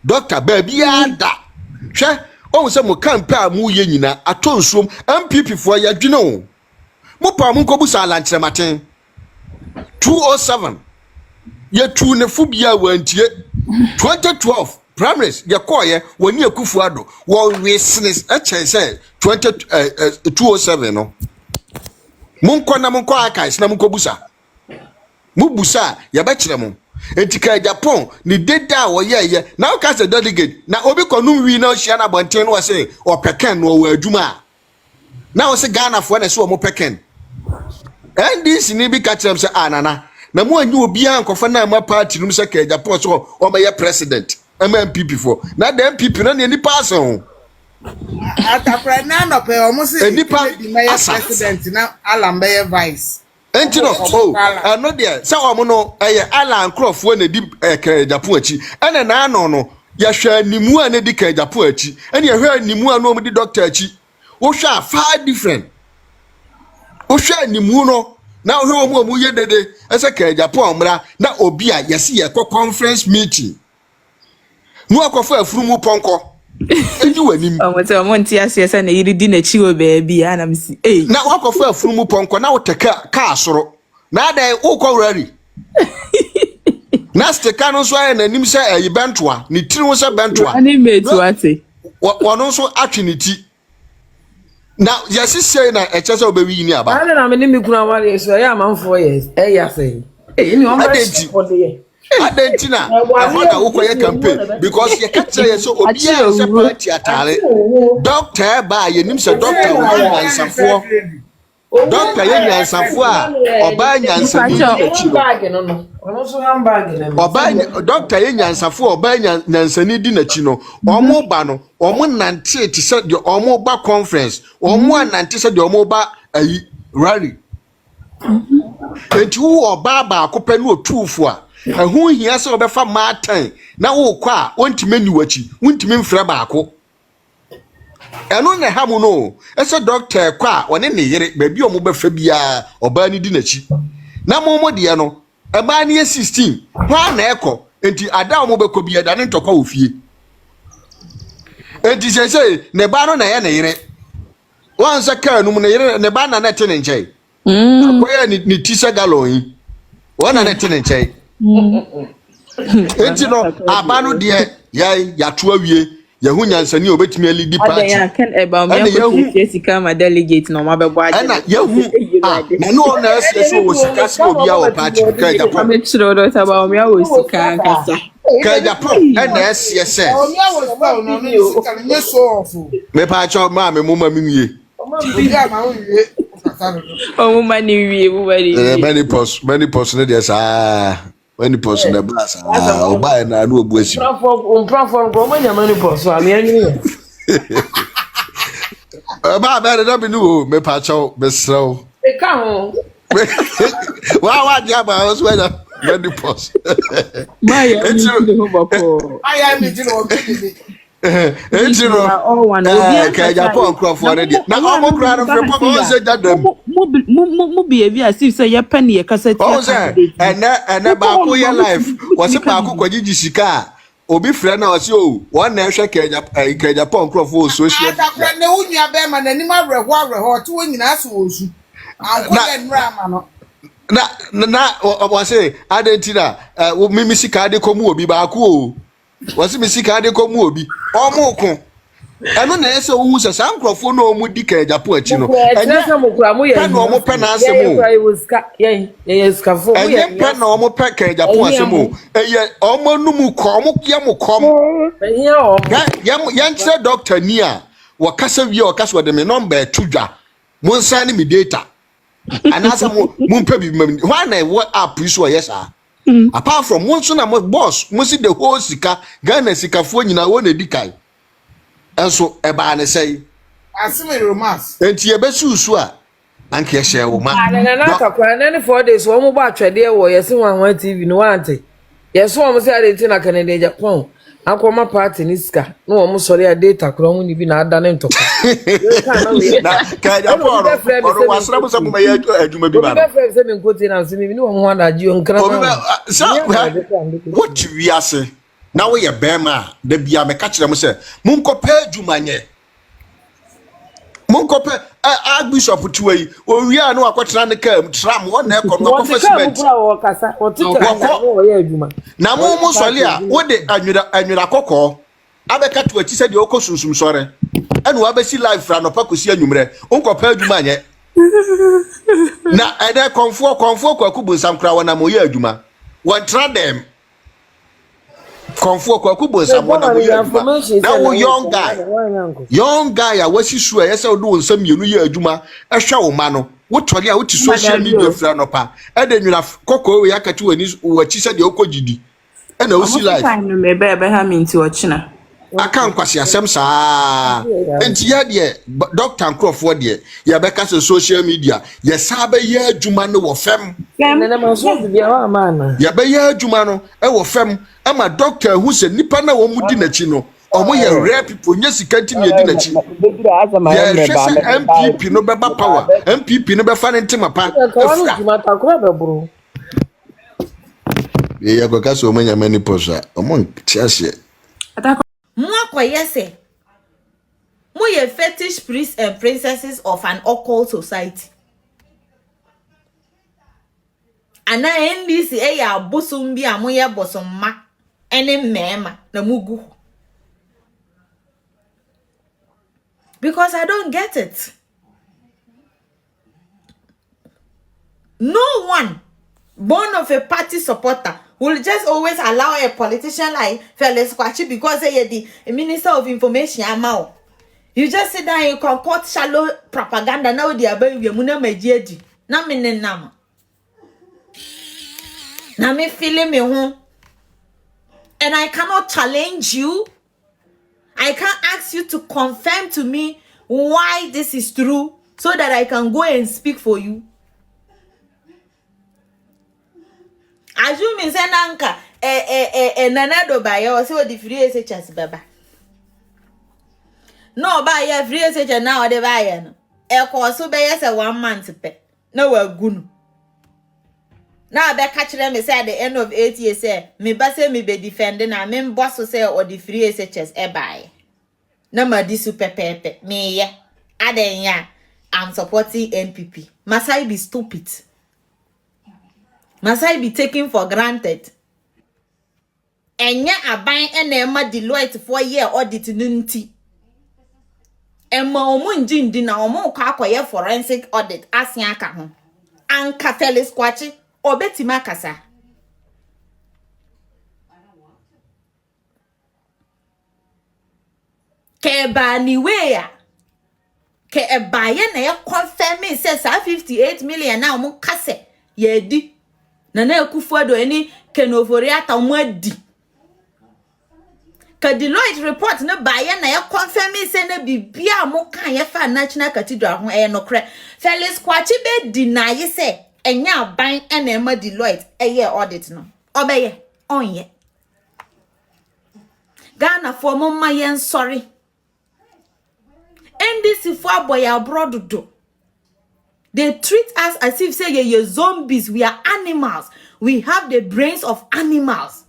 doctor baby ada hwe o se mo campaign mu ye nyina atonsom MPP fo ya dwene o mo pa mo nkobu sa Alan Kyeremanten 207 ye tu ne fubia wantie 2012 primaries ye koye woni akufu ado wo witness a say 207 no munko akais na munko busa mubusa ya ba kire mo enti Ken Agyapong ni deda wo ye na o ka se delegate na obi konum wi na o hia na bonten no se o peken no wo adwuma na o se Ghana fo na se o mo peken NDC ni bi ka kire se anana na mo anyi obi an kofa na ma party num se Ken Agyapong so o ma ye president MPP for na the MPP na ni person atapra na no pe o mo se ni president na Alan be vice enti no no there say o mo no Alan Kyeremanten na di Ken Agyapong achi ene na ano no ya hwa animu a na di Ken Agyapong achi ene ya hwa animu a no mo di doctor achi wo hwa far different wo hwa animu no na wo hwa mo ye dede ese Ken Agyapong mra na obi a yesi ye conference meeting no akofa afurumu ponko eni wanim omote omonti asiese na yiri di na chi o baabi ana msi na akofa afurumu ponko na woteka ka asoro na dai ukowrari na steka no so na nim se ayi bentoa ni tiri wo se bentoa ani metu ate wono so atwiniti na yesi sei na eche se obewi ni aba ana na me ni mikuna wale so ya manfo yes ya sei ni o ma for the Adentina, I want to work campaign because you can't say so. Obia is a party atare. Doctor ba ye nim se doctor wo nyansafo. Doctor ye nyansafo a oba nyansani bag no no. Ono so handbag na. Oba doctor ye nyansafo oba nyansani di na chi no. Omo ba no, omo nante ti se de omo ba conference. Omo nante se de omo ba ayi rally. Enti wo oba ba akopɛ no otufo a ehun hia se obefa matan na wo kwa a ontime ni wachi wontime mfra baako eno na ha mu no ese doctor kwa one ne yere ba bi o mo befa bia oba ni di nachi na mo de no eba ni 16 kwa na ekọ enti ada o mo bekọ bia da ne ntokọ ofie enti sese ne ba no na ye ne yere wan se ka nu mu ne yere ne ba na na te ne nchai akoya ni tisa galon wana na te ne nchai enti no abanu de ya to awie ya hu nyansani obetimi alidi party ya Ken Agyapong sika ma delegate no ma bebo aje na ya hu na no na so wo sika so obi a wo party Ken Agyapong amechiro do ta ba omi a wo sika kasa Ken Agyapong na ese omi a wo sika no no sika nye so ofu me pa cho ma me muma mi wie obi a ma wo wie o muma ni wie wo bari many post ne dey sa many post na blast o ba na no obu asi platform go ma nyama ni post ami anyi ba da bi no me pa cho be srew e ka ho wa dia ba o so na many post my aya mi jino obi Ejiro Ken Agyapong crofo ne dia na omo kra no frepo mo se dadam mu behavior as if say ye pen ye kasa ti ene ba ko ye life wo se ba ko kwagigi sika obi frɛ na o se o won na hwɛ Ken Agyapong crofo social atapra ne unya be ma nanim awerɛho to wonyina so osu anko ye nra ma no na o se adentina mi sika de komu obi ba ko o wasi mi sika de komu obi omukun enu na ese owu se san krofo no omu di Ken Agyapong achi no enya mo kura mo ye na omu pe na asemu ye skafo mo ye pe na omu pe Ken Agyapong asemu eye omu numu ko omu ye mu kom enya o ya nche doctor ni a wo kasa wi o kasa de me number tudwa mo nsan ni mi data anasa mo pe bi why na what app so yes ah apart from one so na mo boss mo see the whole sika Ghana sikafo nyina wo na dikai enso e ba ne sei asime romance enti e be susu a anke hye wo ma na kakwa na 4 days wo mo ba atwede wo yesi wanwan TV no wante yeso wo mo se ade na Ken Agyapong akoma party ni sika no wo mo sori a data kro ho ni bi na ada ne ntoko na Ken Agyapong oro wasra mo se mo ya adwuma bi ba no be se me nkoti na se me ni wo ho adaji o nkra what we ase na wo ye bema da bia me ka kire mo se munkope adwumanye munkope Archbishop tuwei owi a no akotena ne kam tram won na ekọ no kofa cement na mo sole a wo de anwura kokọ abeka to achi se de okosunsum sore ene wa besi live fra no pakosi anwumre onkopa adwumanye na ede konfo kwaku bunsam kra wona mo ye adwuma won tra dem konfo kwaku bunsam wona mo ye adwuma na wo young guy a wasi su a yesa do nsam mienu ye adwuma ehwe wo ma no wo tori a wo ti social media fra no pa ede nwura kokko we yakati wani wachi se de okogidi ena wo si live time no me be ha me nti ochina aka nkwasi asem saa enti ya de Dr. Nkrofo de ya beka social media ya sabe ya adwuma no wo fem nene ma so bia wa ma na ya be ya adwuma no e wo fem ama doctor hu se nipa na wo mudi nachi no omo ye rare people nya sikanti ne di nachi ya MPP no beba power MPP no be fa ne ntima pa ya go ka so manya mani posa omo tiase Mwakwa yese. Moye fetish priests and princesses of an occult society. Ana NDC ya bosumbi a moye bosomma ene mema na mugu. Because I don't get it. No one born of a party supporter will just always allow a politician like Felix Kwachi because the Minister of Information amao. You just sit down and you concoct shallow propaganda now the above your muna mejiedi. Na minen nama. Na me feeling me home. And I cannot challenge you. I can't ask you to confirm to me why this is true so that I can go and speak for you. Assume say nanka nanado ba ya o se o di free SHS baba. No ba ya free SHS na o de ba ya no. E ko so be ya say 1 month pe. Na wa gunu. Na be ka kire me say at the end of 8 years say me ba say me be defending na me boss say o di free SHS e ba ya. Na ma di super pepe me ye. Aden ya I'm supporting NPP. Must I be stupid? Must I be taken for granted? Enya aban ena Deloitte 4-year audit nunti. Emma omunjindi na omu kwakoye forensic audit asian aka ho. Anka Felix Kwachi obetima kasa. Ke ba ni we ya. Ke ebaye na ye confirm me say 58 million na omu kase ye di. Nana Akufo-Addo eni kenovori ata mwadi. Ka Deloitte report na baye na ya confirm say na bibia mo kan ye fa National Cathedral ho e no kre. Felix Kwachi be deny say enya aban na ema Deloitte eye audit no. Obeye onye. Ghana for mo ma yen sorry. NDC for boy abroad do. They treat us as if say ye zombies. We are animals. We have the brains of animals.